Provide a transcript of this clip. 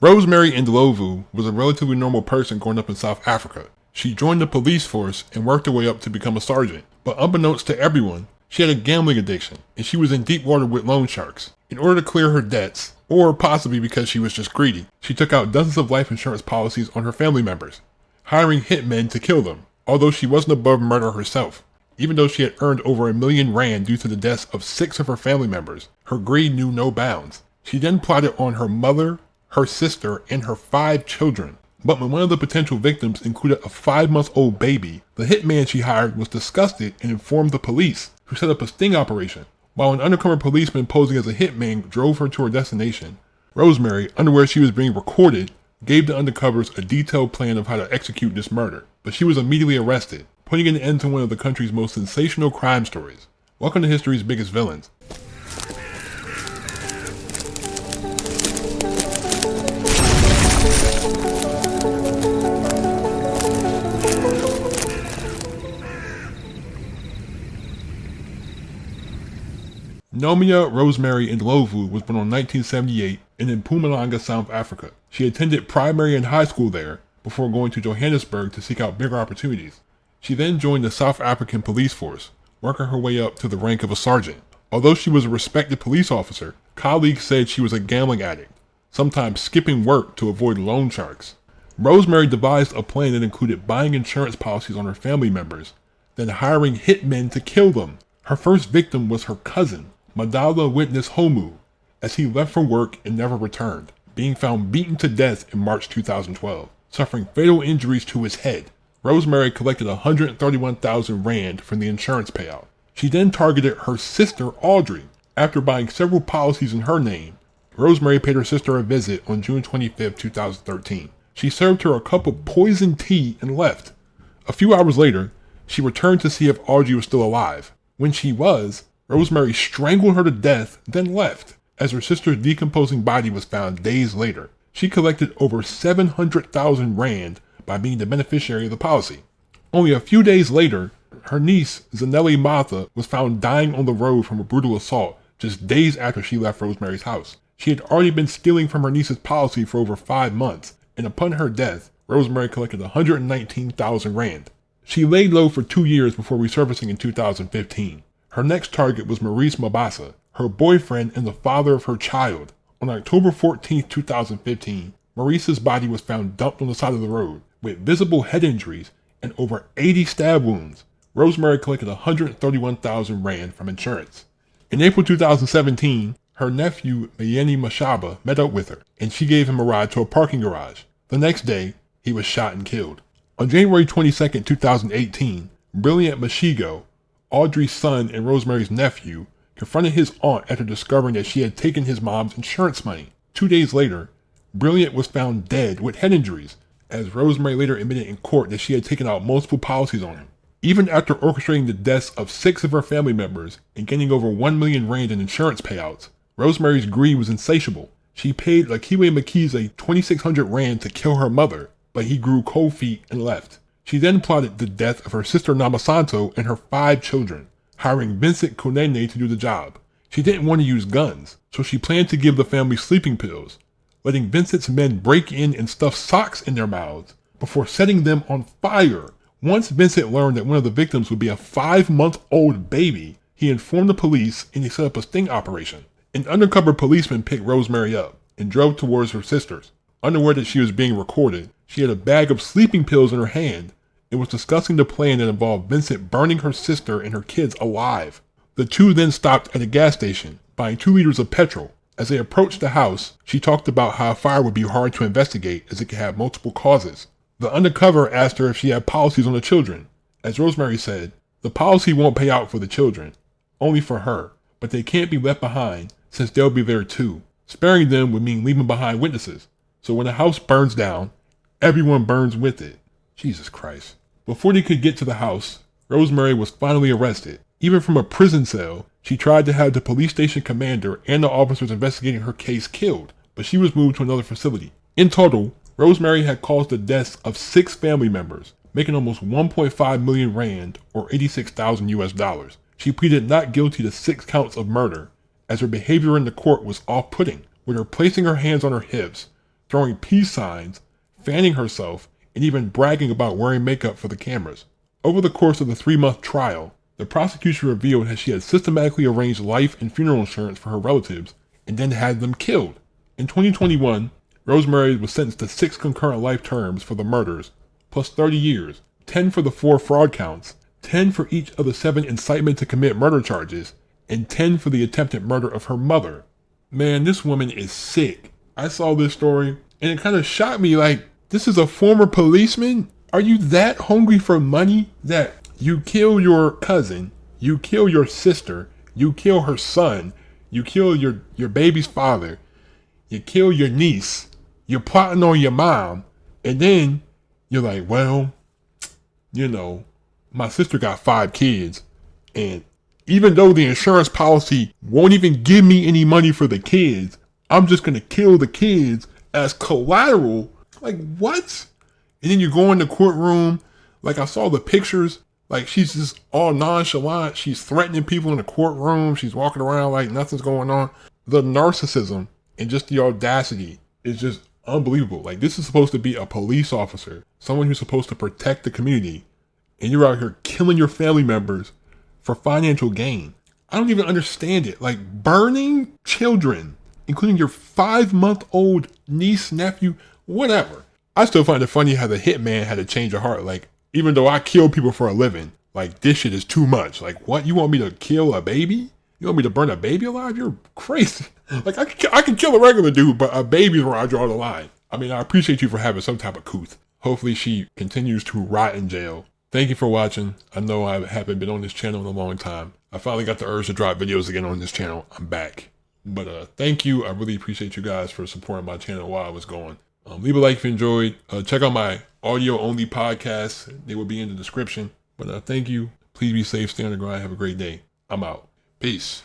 Rosemary Ndlovu was a relatively normal person growing up in South Africa. She joined the police force and worked her way up to become a sergeant. But unbeknownst to everyone, she had a gambling addiction and she was in deep water with loan sharks. In order to clear her debts, or possibly because she was just greedy, she took out dozens of life insurance policies on her family members, hiring hitmen to kill them, although she wasn't above murder herself. Even though she had earned over R1 million due to the deaths of 6 of her family members, her greed knew no bounds. She then plotted on her mother, her sister, and her 5 children. But when one of the potential victims included a 5-month-old baby, the hitman she hired was disgusted and informed the police, who set up a sting operation. While an undercover policeman posing as a hitman drove her to her destination, Rosemary, unaware she was being recorded, gave the undercovers a detailed plan of how to execute this murder. But she was immediately arrested, putting an end to one of the country's most sensational crime stories. Welcome to history's biggest villains. Nomia Rosemary Ndlovu was born in 1978 in Mpumalanga, South Africa. She attended primary and high school there before going to Johannesburg to seek out bigger opportunities. She then joined the South African police force, working her way up to the rank of a sergeant. Although she was a respected police officer, colleagues said she was a gambling addict, sometimes skipping work to avoid loan sharks. Rosemary devised a plan that included buying insurance policies on her family members, then hiring hitmen to kill them. Her first victim was her cousin, Madala Witness Homu, as he left for work and never returned, being found beaten to death in March 2012, suffering fatal injuries to his head. Rosemary collected 131,000 rand from the insurance payout. She then targeted her sister Audrey. After buying several policies in her name, Rosemary paid her sister a visit on June 25, 2013. She served her a cup of poisoned tea and left. A few hours later, she returned to see if Audrey was still alive. When she was, Rosemary strangled her to death, then left, as her sister's decomposing body was found days later. She collected over 700,000 rand by being the beneficiary of the policy. Only a few days later, her niece, Zanelli Martha, was found dying on the road from a brutal assault just days after she left Rosemary's house. She had already been stealing from her niece's policy for over 5 months, and upon her death, Rosemary collected 119,000 rand. She laid low for 2 years before resurfacing in 2015. Her next target was Maurice Mabasa, her boyfriend and the father of her child. On October 14, 2015, Maurice's body was found dumped on the side of the road, with visible head injuries and over 80 stab wounds. Rosemary collected 131,000 rand from insurance. In April 2017, her nephew Mayeni Mashaba met up with her, and she gave him a ride to a parking garage. The next day, he was shot and killed. On January 22, 2018, Brilliant Mashigo, Audrey's son and Rosemary's nephew, confronted his aunt after discovering that she had taken his mom's insurance money. 2 days later, Brilliant was found dead with head injuries, as Rosemary later admitted in court that she had taken out multiple policies on him. Even after orchestrating the deaths of 6 of her family members and gaining over 1 million rand in insurance payouts, Rosemary's greed was insatiable. She paid Lakiwe Makize 2,600 rand to kill her mother, but he grew cold feet and left. She then plotted the death of her sister Namasanto and her 5 children, hiring Vincent Konene to do the job. She didn't want to use guns, so she planned to give the family sleeping pills, letting Vincent's men break in and stuff socks in their mouths before setting them on fire. Once Vincent learned that one of the victims would be a 5-month-old baby, he informed the police and they set up a sting operation. An undercover policeman picked Rosemary up and drove towards her sisters. Unaware that she was being recorded, she had a bag of sleeping pills in her hand and was discussing the plan that involved Vincent burning her sister and her kids alive. The two then stopped at a gas station, buying 2 liters of petrol. As they approached the house, she talked about how a fire would be hard to investigate as it could have multiple causes. The undercover asked her if she had policies on the children. As Rosemary said, the policy won't pay out for the children, only for her, but they can't be left behind since they'll be there too. Sparing them would mean leaving behind witnesses. So when the house burns down, everyone burns with it. Jesus Christ. Before they could get to the house, Rosemary was finally arrested. Even from a prison cell, she tried to have the police station commander and the officers investigating her case killed, but she was moved to another facility. In total, Rosemary had caused the deaths of 6 family members, making almost 1.5 million rand or 86,000 US dollars. She pleaded not guilty to 6 counts of murder, as her behavior in the court was off-putting, with her placing her hands on her hips, throwing peace signs, fanning herself, and even bragging about wearing makeup for the cameras. Over the course of the 3-month trial, the prosecution revealed that she had systematically arranged life and funeral insurance for her relatives and then had them killed. In 2021, Rosemary was sentenced to 6 concurrent life terms for the murders, plus 30 years, 10 for the 4 fraud counts, 10 for each of the 7 incitement to commit murder charges, and 10 for the attempted murder of her mother. Man, this woman is sick. I saw this story and it kind of shocked me, like, this is a former policeman? Are you that hungry for money that you kill your cousin, you kill your sister, you kill her son, you kill your baby's father, you kill your niece, you're plotting on your mom, and then you're like, well, you know, my sister got 5 kids, and even though the insurance policy won't even give me any money for the kids, I'm just gonna kill the kids as collateral. Like, what? And then you go in the courtroom, like I saw the pictures, like she's just all nonchalant. She's threatening people in the courtroom. She's walking around like nothing's going on. The narcissism and just the audacity is just unbelievable. Like, this is supposed to be a police officer, someone who's supposed to protect the community, and you're out here killing your family members for financial gain. I don't even understand it. Like, burning children, including your 5-month-old niece, nephew, whatever. I still find it funny how the hitman had a change of heart. Like, even though I kill people for a living, like, this shit is too much. Like, what? You want me to kill a baby? You want me to burn a baby alive? You're crazy. Like, I can kill a regular dude, but a baby's where I draw the line. I mean, I appreciate you for having some type of couth. Hopefully she continues to rot in jail. Thank you for watching. I know I haven't been on this channel in a long time. I finally got the urge to drop videos again on this channel. I'm back. But thank you. I really appreciate you guys for supporting my channel while I was going. Leave a like if you enjoyed. Check out my audio-only podcasts. They will be in the description. But thank you. Please be safe. Stay on the grind. Have a great day. I'm out. Peace.